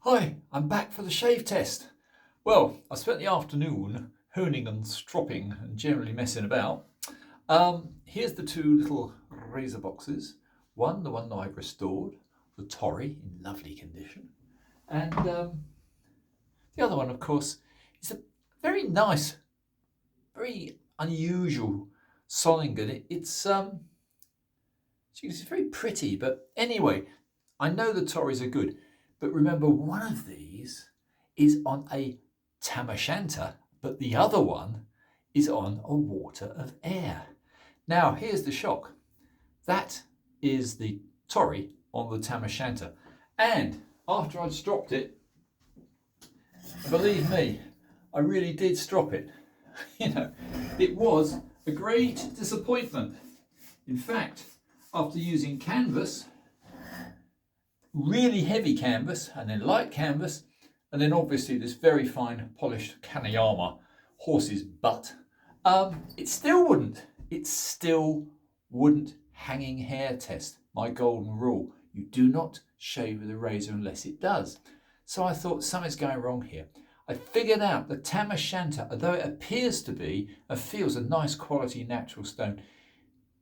Hi, I'm back for the shave test. Well, I spent the afternoon honing and stropping and generally messing about. Here's the two little razor boxes. One, the one that I've restored, the Torrey in lovely condition. And the other one, of course, is a very nice, very unusual Solingen. It's very pretty, but anyway, I know the Torreys are good, but remember one of these is on a Tam O'Shanter, but the other one is on a Water of Ayre. Now, here's the shock. That is the Torrey on the Tam O'Shanter. And after I'd stropped it, believe me, I really did strop it. It was a great disappointment. In fact, after using canvas, really heavy canvas, and then light canvas, and then obviously this very fine polished Kanayama horse's butt, it still wouldn't hanging hair test. My golden rule: you do not shave with a razor unless it does. So I thought something's going wrong here. I figured out the Tam O'Shanter, although it appears to be and feels a nice quality natural stone,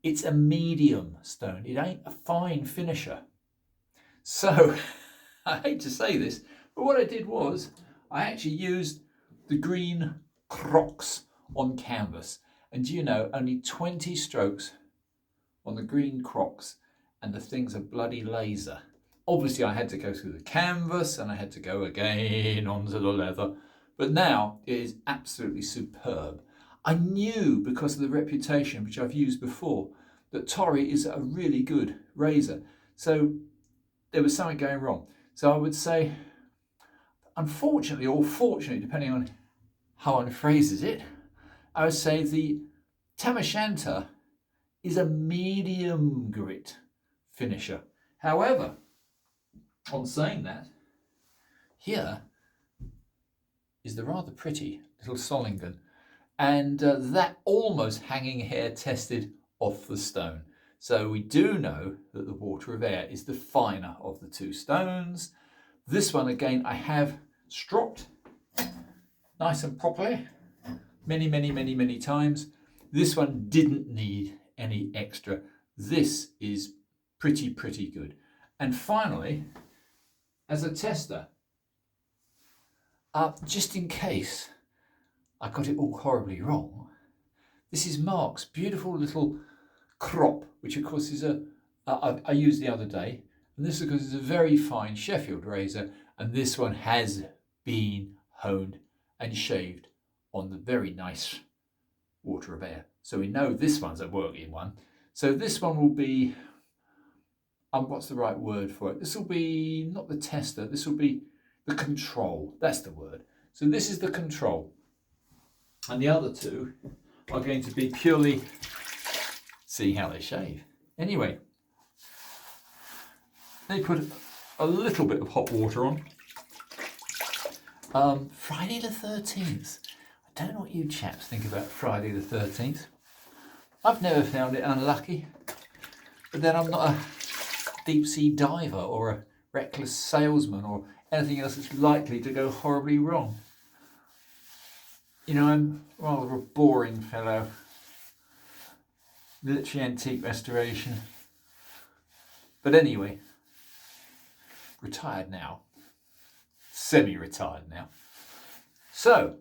it's a medium stone. It ain't a fine finisher. So I hate to say this, but what I did was I actually used the green crox on canvas. And only 20 strokes on the green crox and the thing's a bloody laser. Obviously I had to go through the canvas and I had to go again onto the leather, but now it is absolutely superb. I knew, because of the reputation which I've used before, that Torrey is a really good razor. So there was something going wrong. So I would say, unfortunately or fortunately, depending on how one phrases it, I would say the Tam O'Shanter is a medium grit finisher. However, on saying that, here is the rather pretty little Solingen, and that almost hanging hair tested off the stone. So we do know that the Water of Ayre is the finer of the two stones. This one, again, I have stropped nice and properly many times. This one didn't need any extra. This is pretty good. And finally, as a tester, just in case I got it all horribly wrong, this is Marks' beautiful little KROPP, which of course is I used the other day, and this of course is a very fine Sheffield razor, and this one has been honed and shaved on the very nice Water of Ayre. So we know this one's a working one. So this one will be, what's the right word for it? This will be not the tester, this will be the control. That's the word. So this is the control. And the other two are going to be purely see how they shave. Anyway, they put a little bit of hot water on. Friday the 13th. I don't know what you chaps think about Friday the 13th. I've never found it unlucky, but then I'm not a deep sea diver or a reckless salesman or anything else that's likely to go horribly wrong. I'm rather a boring fellow. Literally antique restoration. But anyway, retired now. Semi-retired now. So,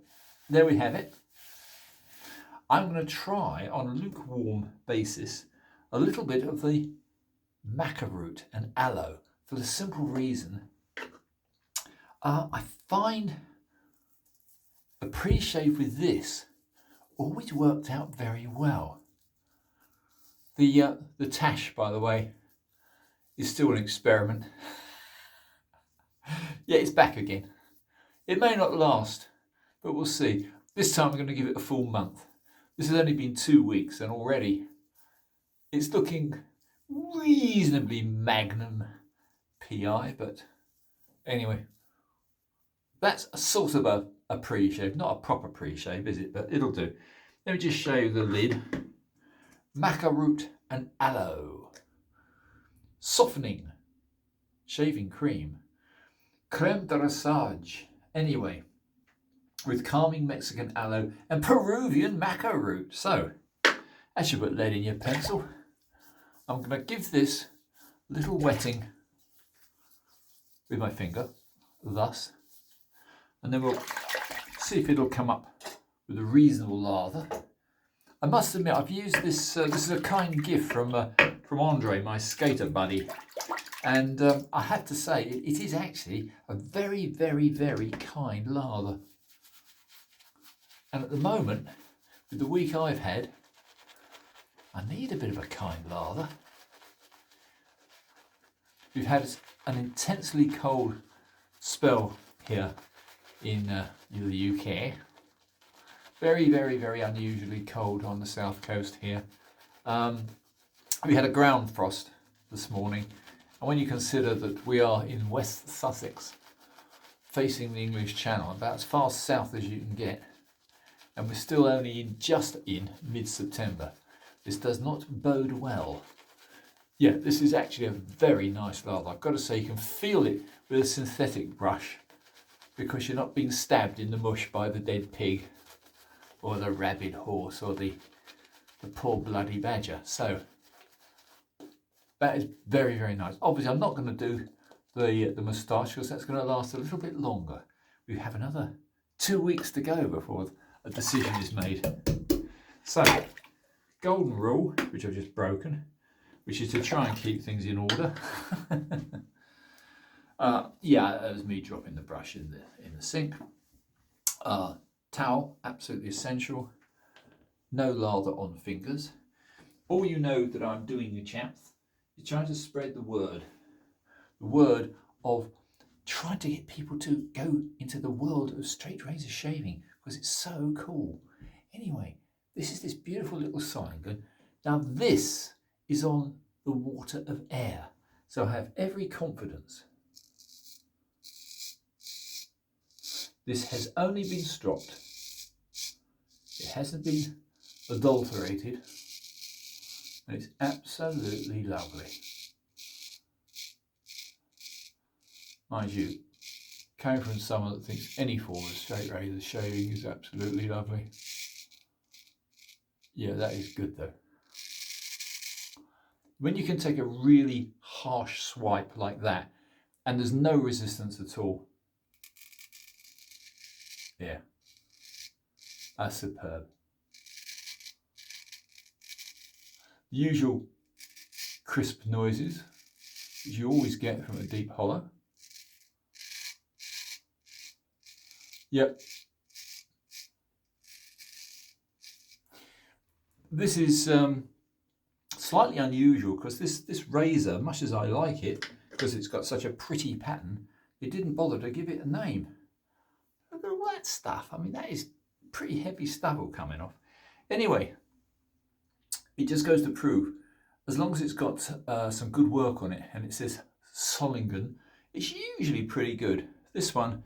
there we have it. I'm going to try, on a lukewarm basis, a little bit of the maca root and aloe, for the simple reason I find a pre-shave with this always worked out very well. The tash, by the way, is still an experiment. Yeah, it's back again. It may not last, but we'll see. This time I'm going to give it a full month. This has only been 2 weeks and already it's looking reasonably magnum PI, but anyway, that's a sort of a pre-shave, not a proper pre-shave, is it? But it'll do. Let me just show you the lid. Maca root and aloe. Softening shaving cream. creme dressage. Anyway, with calming Mexican aloe and Peruvian maca root. So, as you put lead in your pencil, I'm going to give this a little wetting with my finger, thus, and then we'll see if it'll come up with a reasonable lather. I must admit, I've used this. This is a kind gift from Andre, my skater buddy, and I have to say it is actually a very, very, very kind lather. And at the moment, with the week I've had, I need a bit of a kind lather. We've had an intensely cold spell here in the UK. Very, very, very unusually cold on the south coast here. We had a ground frost this morning, and when you consider that we are in West Sussex, facing the English Channel, about as far south as you can get, and we're still only just in mid-September, this does not bode well. Yeah, this is actually a very nice lather. I've got to say, you can feel it with a synthetic brush because you're not being stabbed in the mush by the dead pig or the rabid horse or the poor bloody badger. So that is very, very nice. Obviously, I'm not going to do the moustache because that's going to last a little bit longer. We have another 2 weeks to go before a decision is made. So, golden rule, which I've just broken, which is to try and keep things in order. Yeah, that was me dropping the brush in the sink. Towel, absolutely essential. No lather on fingers. All you know that I'm doing, you chaps, is trying to spread the word of trying to get people to go into the world of straight razor shaving because it's so cool. Anyway, this is this beautiful little Solingen. Now this is on the Water of Ayre, so I have every confidence. This has only been stropped. It hasn't been adulterated, and it's absolutely lovely. Mind you, coming from someone that thinks any form of straight razor shaving is absolutely lovely. Yeah, that is good though. When you can take a really harsh swipe like that and there's no resistance at all, yeah, that's superb. The usual crisp noises which you always get from a deep hollow. Yep. This is slightly unusual because this razor, much as I like it, because it's got such a pretty pattern, it didn't bother to give it a name. Look at all that stuff. I mean, that is pretty heavy stubble coming off. Anyway, it just goes to prove, as long as it's got some good work on it and it says Solingen, it's usually pretty good. This one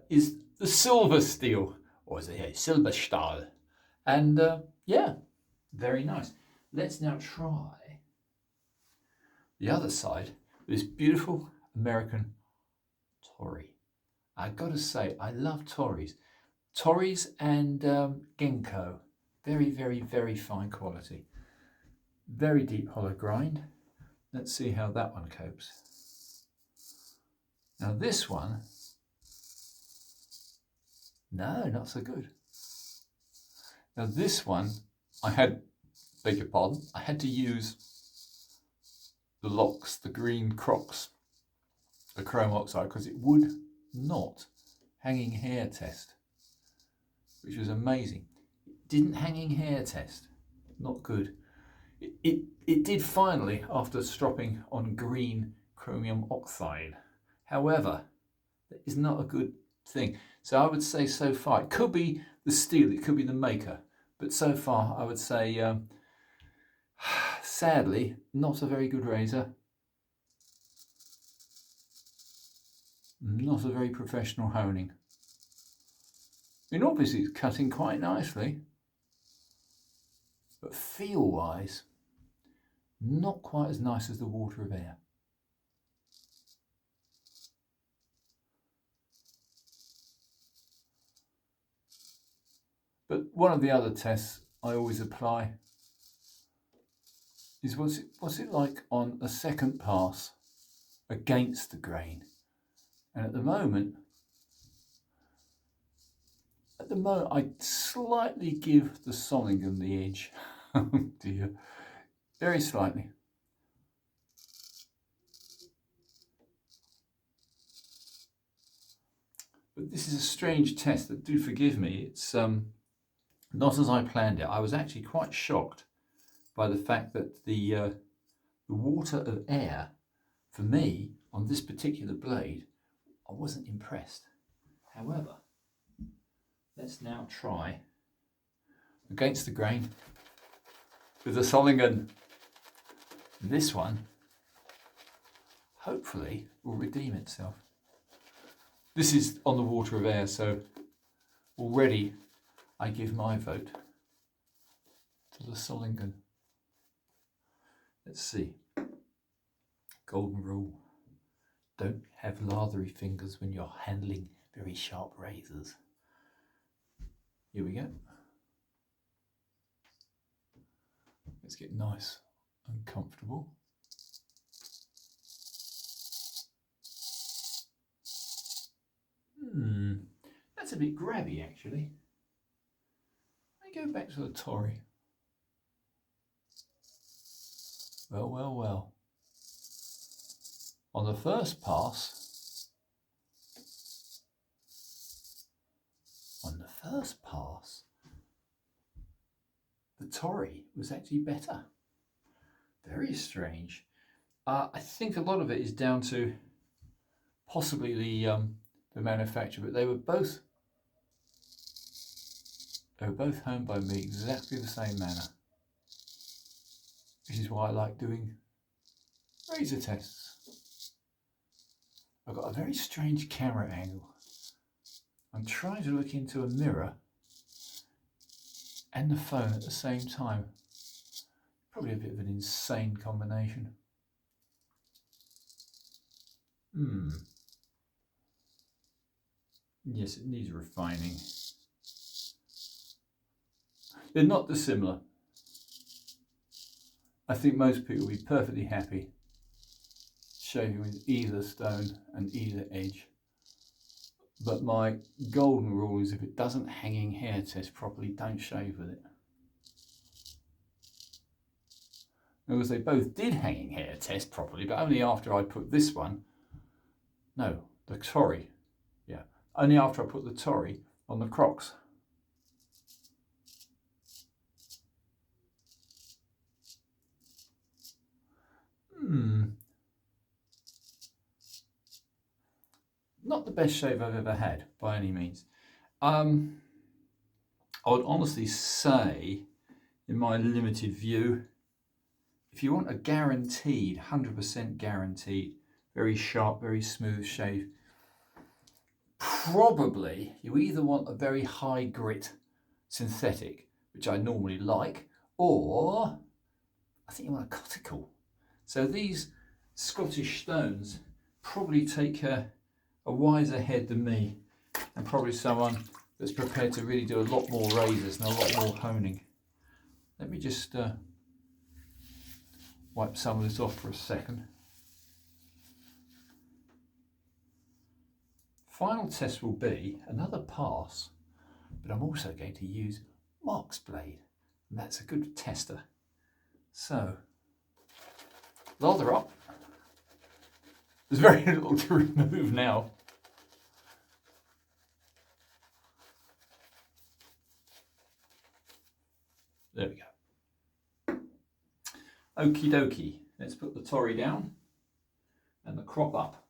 is the silver steel, or is it here, Silberstahl, and yeah, very nice. Let's now try the other side, this beautiful American Torrey. I've got to say, I love Torreys. Torreys and Ginkgo, very, very, very fine quality. Very deep hollow grind. Let's see how that one copes. Now this one, no, not so good. Now this one, beg your pardon, I had to use the locks, the green crox, the chrome oxide, because it would not hanging hair test, which was amazing. It didn't hanging hair test, not good. It did finally after stropping on green chromium oxide. However, that is not a good thing. So I would say so far, it could be the steel, it could be the maker, but so far I would say, sadly, not a very good razor. Not a very professional honing. I mean, obviously it's cutting quite nicely, but feel-wise, not quite as nice as the Water of Ayre. But one of the other tests I always apply is what's it like on a second pass against the grain. And at the moment I slightly give the Solingen the edge. Oh dear, very slightly. But this is a strange test, that do forgive me. It's not as I planned it. I was actually quite shocked by the fact that the Water of Ayre, for me, on this particular blade, I wasn't impressed. However, let's now try against the grain with the Solingen. This one, hopefully, will redeem itself. This is on the Water of Ayre, so already I give my vote to the Solingen. Let's see. Golden rule. Don't have lathery fingers when you're handling very sharp razors. Here we go. Let's get nice and comfortable. That's a bit grabby actually. Let me go back to the Torrey. Well, well, well. On the first pass, the Torrey was actually better. Very strange. I think a lot of it is down to possibly the manufacturer, but they were both honed by me exactly the same manner, which is why I like doing razor tests. I've got a very strange camera angle. I'm trying to look into a mirror and the phone at the same time. Probably a bit of an insane combination. Yes, it needs refining. They're not dissimilar. I think most people will be perfectly happy shaving with either stone and either edge. But my golden rule is if it doesn't hanging hair test properly, don't shave with it. Because they both did hanging hair test properly, but only after I put this one, no, the Torrey, yeah, only after I put the Torrey on the crox. Not the best shave I've ever had, by any means. I would honestly say, in my limited view, if you want a guaranteed, 100% guaranteed, very sharp, very smooth shave, probably you either want a very high grit synthetic, which I normally like, or I think you want a cuticle. So these Scottish stones probably take a wiser head than me, and probably someone that's prepared to really do a lot more razors and a lot more honing. Let me just wipe some of this off for a second. Final test will be another pass, but I'm also going to use Marks blade, and that's a good tester. So, lather up. There's very little to remove now. There we go. Okie dokie. Let's put the Torrey down and the KROPP up.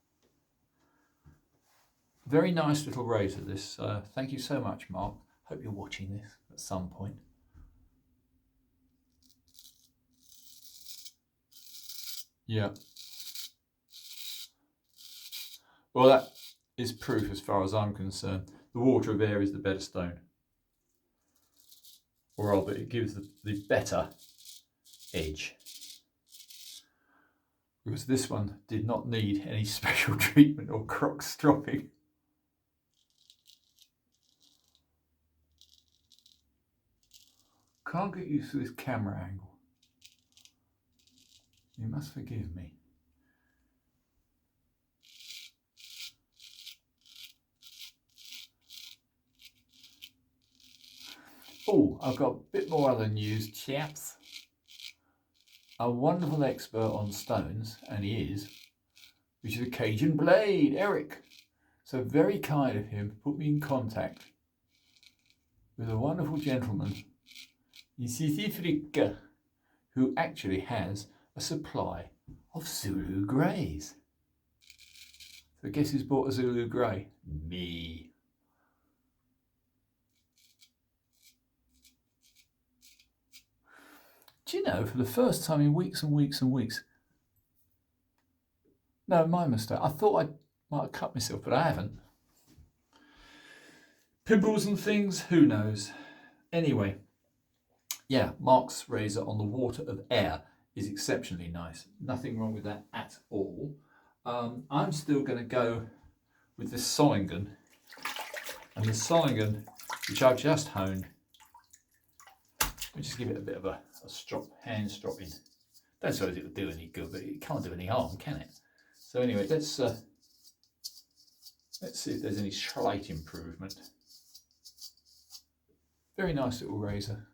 Very nice little razor this. Thank you so much, Mark. Hope you're watching this at some point. Yeah. Well, that is proof as far as I'm concerned. The Water of Ayre is the better stone. Or rather, it gives the better edge. Because this one did not need any special treatment or crox stropping. can't get used to this camera angle. You must forgive me. Oh, I've got a bit more other news, chaps. A wonderful expert on stones, and he is, which is a Cajun blade, Eric. So very kind of him to put me in contact with a wonderful gentleman in South Africa who actually has a supply of Zulu greys. So guess who's bought a Zulu grey? Me. Do you know, for the first time in weeks and weeks and weeks, no, my mistake, I thought I might have cut myself, but I haven't. Pimples and things, who knows. Anyway, yeah, Marks razor on the Water of Ayre is exceptionally nice. Nothing wrong with that at all. I'm still going to go with this Solingen. And the Solingen, which I've just honed, let me just give it a bit of a strop, hand stropping. Don't suppose it'll do any good, but it can't do any harm, can it? So anyway, let's see if there's any slight improvement. Very nice little razor.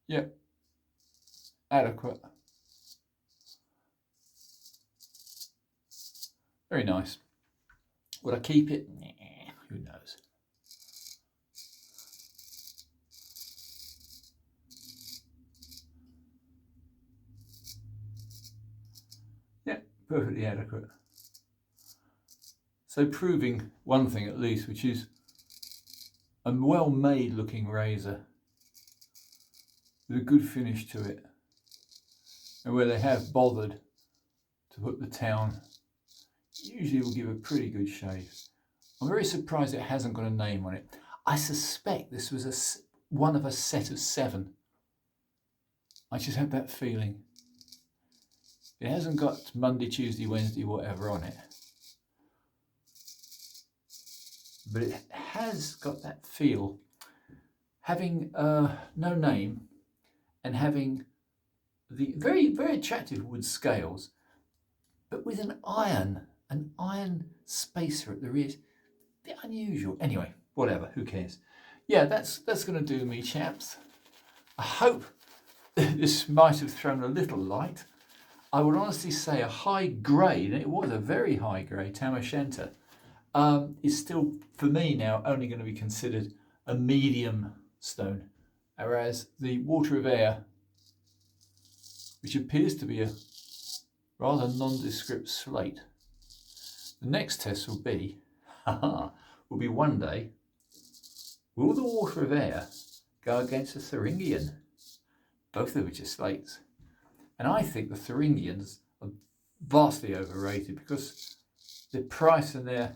Yep, adequate. Very nice. Would I keep it? Nah, who knows. Yeah, perfectly adequate. So proving one thing at least, which is a well-made looking razor with a good finish to it, and where they have bothered to put the town, usually will give a pretty good shave. I'm very surprised it hasn't got a name on it. I suspect this was one of a set of 7. I just have that feeling. It hasn't got Monday, Tuesday, Wednesday, whatever on it. But it has got that feel, having no name and having the very, very attractive wood scales, but with an iron spacer at the rear. A bit unusual. Anyway, whatever, who cares? Yeah, that's going to do me, chaps. I hope this might have thrown a little light. I would honestly say a high grade, and it was a very high grade Tam O'Shanter, is still, for me now, only going to be considered a medium stone, whereas the Water of Ayre, which appears to be a rather nondescript slate, the next test will be one day, will the Water of Ayre go against the Thuringian, both of which are slates? And I think the Thuringians are vastly overrated because the price and their,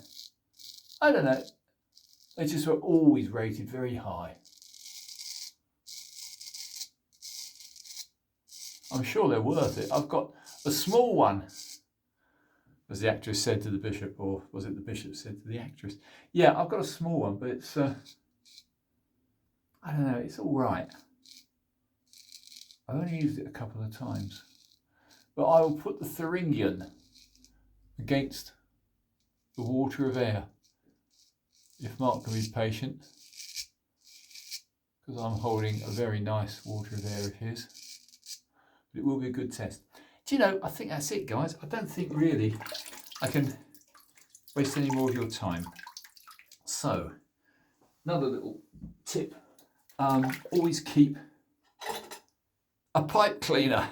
I don't know, they just were always rated very high. I'm sure they're worth it. I've got a small one, as the actress said to the bishop, or was it the bishop said to the actress? Yeah, I've got a small one, but it's, I don't know, it's all right. I've only used it a couple of times. But I will put the Thuringian against the Water of Ayre, if Mark can be patient, because I'm holding a very nice Water of Ayre of his. But it will be a good test. Do you know, I think that's it, guys. I don't think really I can waste any more of your time. So, another little tip. Always keep a pipe cleaner.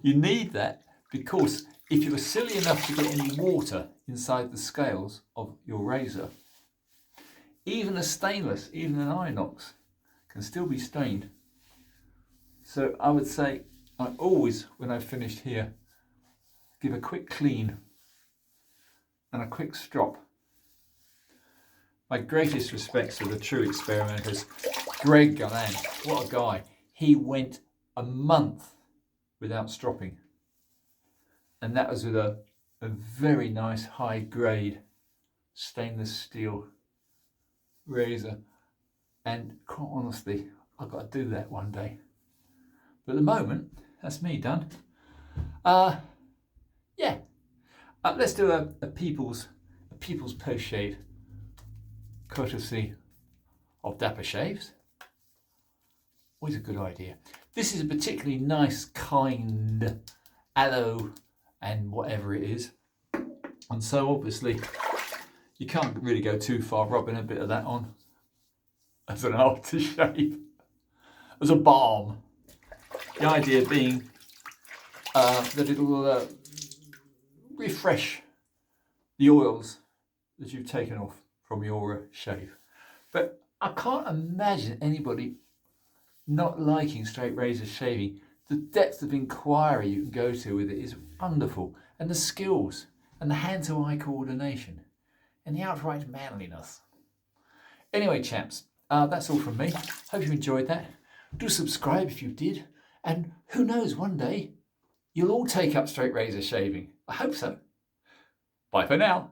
You need that because if you were silly enough to get any water inside the scales of your razor, even a stainless, even an inox, can still be stained. So I would say I always, when I've finished here, give a quick clean and a quick strop. My greatest respects to the true experimenters. Greg Gallant, what a guy. He went a month without stropping. And that was with a very nice high grade stainless steel razor. And quite honestly, I've got to do that one day. But at the moment, that's me done. Yeah. Let's do a people's post shave, courtesy of Dapper Shaves. Always a good idea. This is a particularly nice, kind aloe and whatever it is. And so obviously you can't really go too far rubbing a bit of that on as an aftershave, as a balm. The idea being that it'll refresh the oils that you've taken off from your shave. But I can't imagine anybody not liking straight razor shaving. The depth of inquiry you can go to with it is wonderful, and the skills and the hand-to-eye coordination and the outright manliness. Anyway, chaps, that's all from me. Hope you enjoyed that. Do subscribe if you did, and who knows, one day you'll all take up straight razor shaving. I hope so. Bye for now.